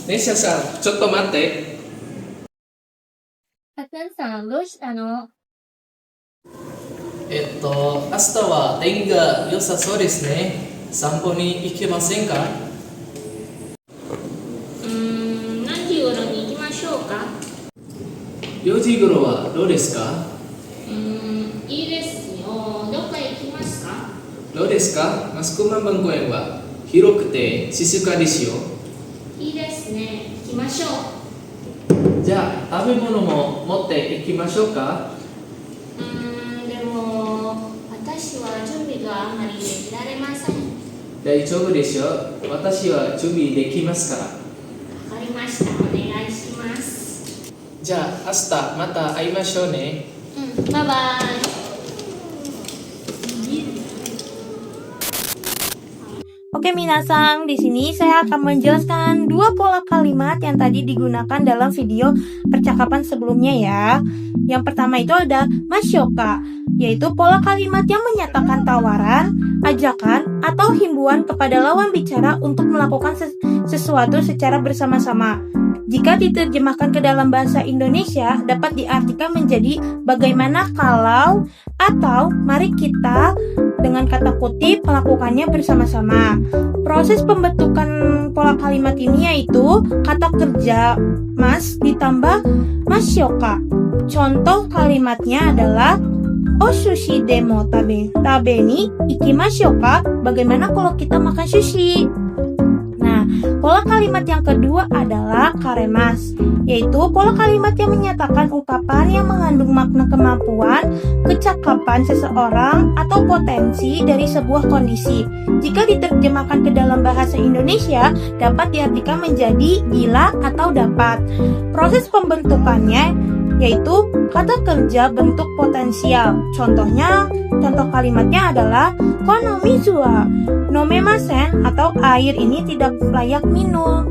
Nesha-san, ちょっと待って。たくんさん、どうしたの？明日は天気が良さそうですね。散歩に行きませんか？何時頃に行きましょうか？4時頃はどうですか？いいですよ。どこへ行きますか？どうですか？マスクマンバン公園は広くて静かですよ。いいですね。行きましょう。じゃあ食べ物も持って行きましょうか？でも、私は準備があまりできられません。大丈夫ですよ。私は準備できますから。わかりました。お願いします。じゃあ明日また会いましょうね。バイバイ。Oke minasang, di sini saya akan menjelaskan dua pola kalimat yang tadi digunakan dalam video percakapan sebelumnya ya. Yang pertama itu ada masyoka, yaitu pola kalimat yang menyatakan tawaran, ajakan, atau himbauan kepada lawan bicara untuk melakukan sesuatu secara bersama-sama. Jika diterjemahkan ke dalam bahasa Indonesia, dapat diartikan menjadi bagaimana kalau atau mari kita dengan kata kutip melakukannya bersama-sama. Proses pembentukan pola kalimat ini yaitu kata kerja mas ditambah masyoka. Contoh kalimatnya adalah O sushi demo tabe ni ikimashouka. Bagaimana kalau kita makan sushi? Nah, pola kalimat yang kedua adalah karemas, yaitu pola kalimat yang menyatakan ungkapan yang mengandung makna kemampuan, kecakapan seseorang, atau potensi dari sebuah kondisi. Jika diterjemahkan ke dalam bahasa Indonesia, dapat diartikan menjadi gila atau dapat. Proses pembentukannya yaitu kata kerja bentuk potensial. Contoh kalimatnya adalah konomizua nomemasen atau air ini tidak layak minum.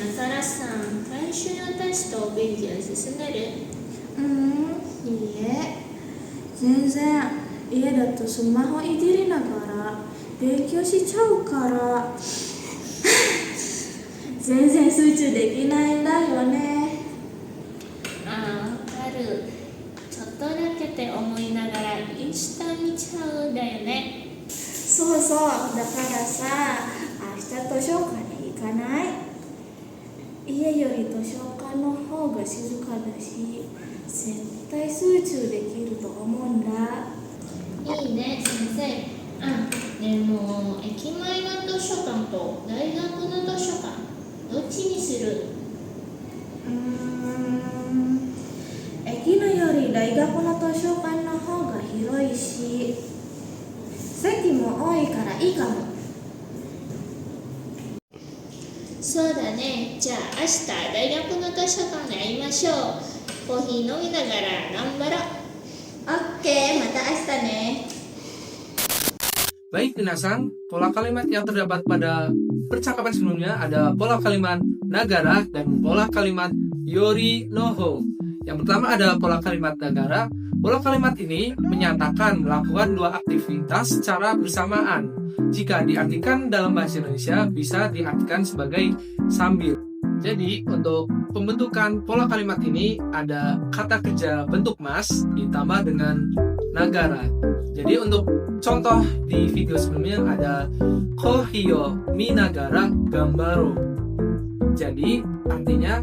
Asara-san, 来週のテスト勉強進んでる？いいえ、全然家だとスマホいじりながら勉強しちゃうから全然集中できないんだよね。わかる。ちょっとだけって思いながらインスタ見ちゃうんだよね。そうそう、だからさ、明日図書館に行かない？家より図書館の方が静かだし絶対集中できると思うんだ。いいね、先生。でも駅前の図書館と大学の図書館どっちにする？駅のより大学の図書館の方が広いし席も多いからいいかも。そうだね。じゃあ明日大学の図書館で会いましょう。コーヒー飲みながら頑張ろう。オッケー、また明日ね。Baik minasan, pola kalimat yang terdapat pada percakapan sebelumnya ada pola kalimat nagara dan pola kalimat yori noho. Yang pertama ada pola kalimat nagara. Pola kalimat ini menyatakan melakukan dua aktivitas secara bersamaan. Jika diartikan dalam bahasa Indonesia bisa diartikan sebagai sambil. Jadi untuk pembentukan pola kalimat ini ada kata kerja bentuk mas ditambah dengan nagara. Jadi untuk contoh di video sebelumnya ada kohiyo minagara gambaro. Jadi artinya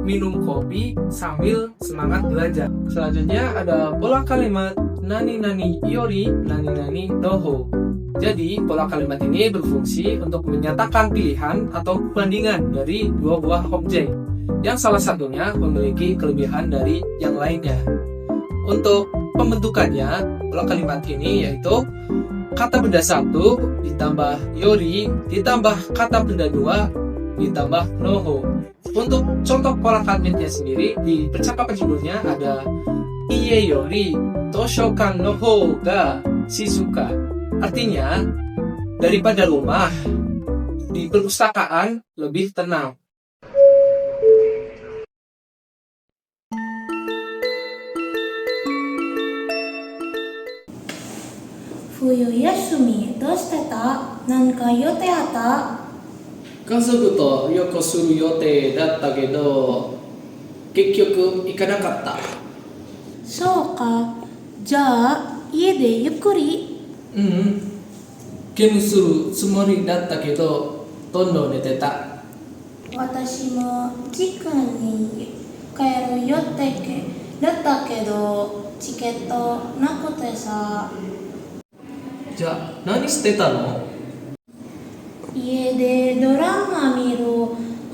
minum kopi sambil semangat belajar. Selanjutnya ada pola kalimat nani nani yori nani nani doho. Jadi pola kalimat ini berfungsi untuk menyatakan pilihan atau perbandingan dari dua buah objek yang salah satunya memiliki kelebihan dari yang lainnya. Untuk pembentukannya, pola kalimat ini yaitu kata benda 1 ditambah yori ditambah kata benda 2 ditambah noho. Untuk contoh pola kalimatnya sendiri di percakapan sebelumnya ada iye yori toshokan noho ga shizuka. Artinya daripada rumah di perpustakaan lebih tenang. 冬休みどうしてた？何か予定あった？家族と旅行する予定だったけど、結局行かなかった。そうか。じゃあ家でゆっくり。うん。ゲームするつもりだったけど、どんどん寝てた。私も時間に帰る予定だったけどチケットなくてさ。じゃあ何してたの？家でドラマ見る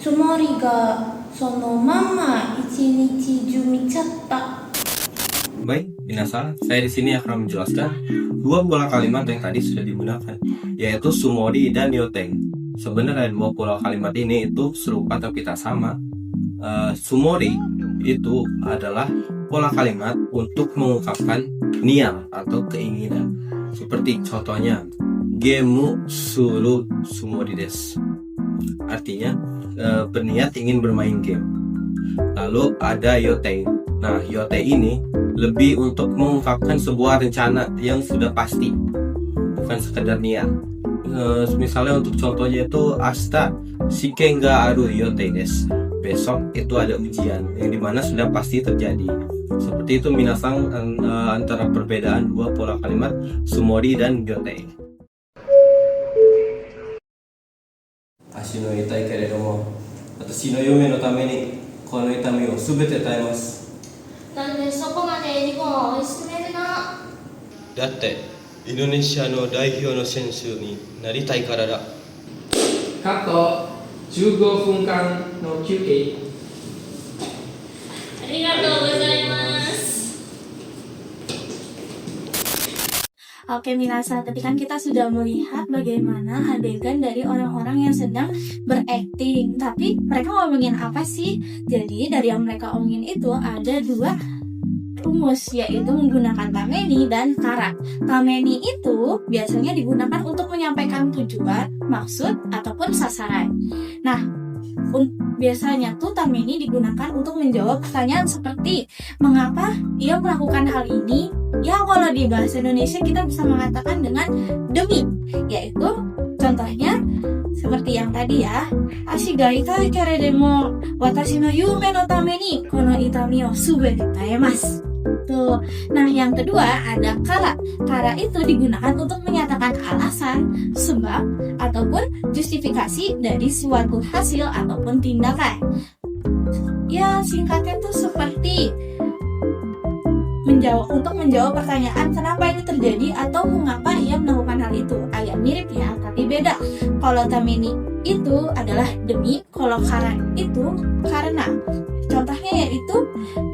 つもりがそのまま一日中見ちゃった。Baik, Minasa, saya di sini akan menjelaskan dua pola kalimat yang tadi sudah digunakan, yaitu sumori dan yoteng. Sebenarnya dua pola kalimat ini itu serupa tapi tak sama. Sumori itu adalah pola kalimat untuk mengungkapkan niat atau keinginan. Seperti contohnya, gemu suru sumori desu. Artinya berniat ingin bermain game. Lalu ada yoteng. Nah, yoteng ini lebih untuk mengungkapkan sebuah rencana yang sudah pasti, bukan sekedar niat. Misalnya untuk contohnya itu asta shiken ga aru yotei desu. Besok itu ada ujian yang dimana sudah pasti terjadi. Seperti itu minasang antara perbedaan dua pola kalimat sumori dan yotei. Ashi no itai keredomo, watashi no yome no tame ni kono itami o subete taemasu. なんでそこまで日本を追い詰めるの？だってインドネシアの代表の選手になりたいからだ。カット。15分間の休憩。ありがとうございます。 Oke Minasa, tadi kan kita sudah melihat bagaimana adegan dari orang-orang yang sedang berakting. Tapi mereka ngomongin apa sih? Jadi dari yang mereka omongin itu ada dua rumus, yaitu menggunakan tameni dan kara. Tameni itu biasanya digunakan untuk menyampaikan tujuan, maksud, ataupun sasaran. Nah, biasanya tuh tameni digunakan untuk menjawab pertanyaan seperti mengapa ia melakukan hal ini. Ya kalau di bahasa Indonesia kita bisa mengatakan dengan demi, yaitu contohnya seperti yang tadi ya, ashi ga itai keredemo watashi no yume no tame ni kono itami o subete taemasu. Tuh. Nah yang kedua ada kara. Kara itu digunakan untuk menyatakan alasan, sebab, ataupun justifikasi dari suatu hasil ataupun tindakan. Ya singkatnya tuh seperti untuk menjawab pertanyaan kenapa ini terjadi atau mengapa ia melakukan hal itu. Agak mirip ya, tapi beda. Kalau tameni itu adalah demi, kalau kara itu karena. Contohnya yaitu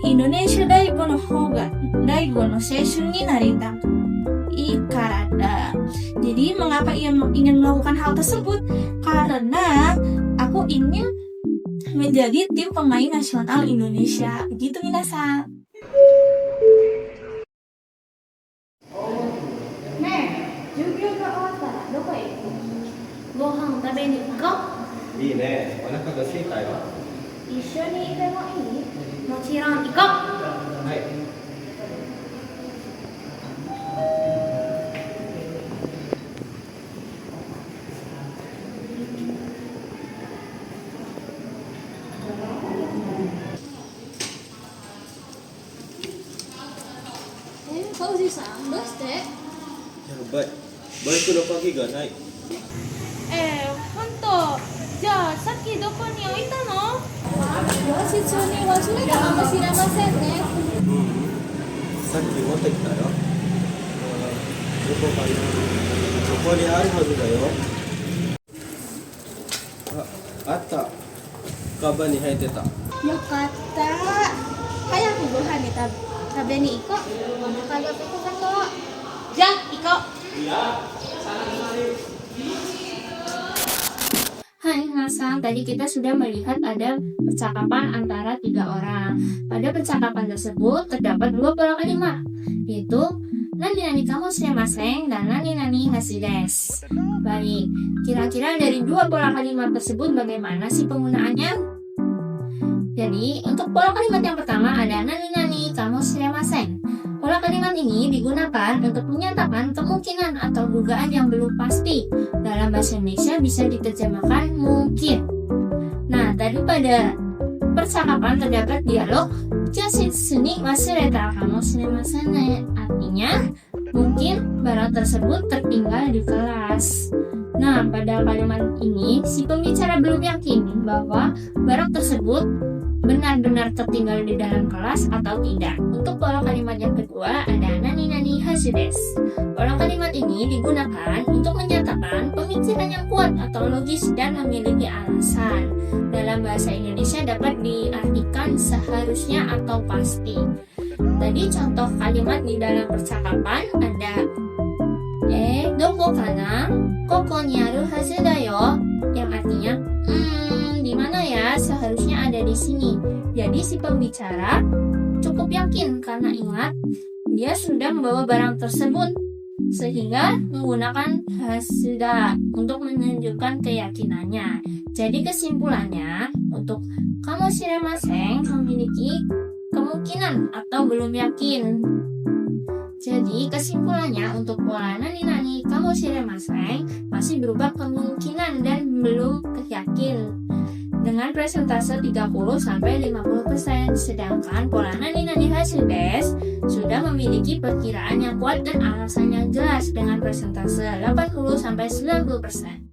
Indonesia daigo no hoga daigo no seishun ni narita ikarada. Jadi mengapa ia ingin melakukan hal tersebut? Karena aku ingin menjadi tim pemain nasional Indonesia. Gitu Minasa. Gohan tabe ni ikko? Ii ne, onaka ga suitai wa? 一緒にいてもいい？もちろん行こう。はい。ファウジさんどうして？やばい。バイクの鍵がない。本当。じゃあさっきどこに置いたの？教室に忘れたかもしれませんね。さっき持ってきたよ。どこかに、そこにあるはずだよ。あった。カバンに入ってた。よかった。早くご飯に食べに行こう。お腹がペコペコ。じゃあ行こう。いや。Hai Hasan, tadi kita sudah melihat ada percakapan antara 3 orang. Pada percakapan tersebut terdapat 2 pola kalimat, yaitu nani-nani kamu shiremasen dan nani-nani hashi desu. Baik, kira-kira dari 2 pola kalimat tersebut bagaimana sih penggunaannya? Jadi, untuk pola kalimat yang pertama ada nani-nani kamu shiremasen. Pola kalimat kalimat ini digunakan untuk menyatakan kemungkinan atau dugaan yang belum pasti. Dalam bahasa Indonesia bisa diterjemahkan mungkin. Nah, tadi pada percakapan terdapat dialog "Jasitsu ni wasureta kamoshiremasen ne." Artinya, mungkin barang tersebut tertinggal di kelas. Nah, pada kalimat ini, si pembicara belum yakin bahwa barang tersebut benar-benar tertinggal di dalam kelas atau tidak. Untuk pola kalimat yang kedua ada nani-nani hazu desu. Pola kalimat ini digunakan untuk menyatakan pemikiran yang kuat atau logis dan memiliki alasan. Dalam bahasa Indonesia dapat diartikan seharusnya atau pasti. Tadi contoh kalimat di dalam percakapan ada doko kana? Koko ni aru hazu da yo. Yang artinya, di mana ya? Seharusnya ada di sini. Jadi si pembicara cukup yakin karena ingat dia sudah membawa barang tersebut, sehingga menggunakan hasuda untuk menunjukkan keyakinannya. Jadi kesimpulannya, untuk kamoshiremasen memiliki kemungkinan atau belum yakin. Jadi kesimpulannya untuk pola nani-nani kamoshiremasen masih berupa kemungkinan dan belum yakin dengan persentase 30-50%, sedangkan pola nani-nani hazu desu sudah memiliki perkiraan yang kuat dan alasan yang jelas dengan persentase 80-90%.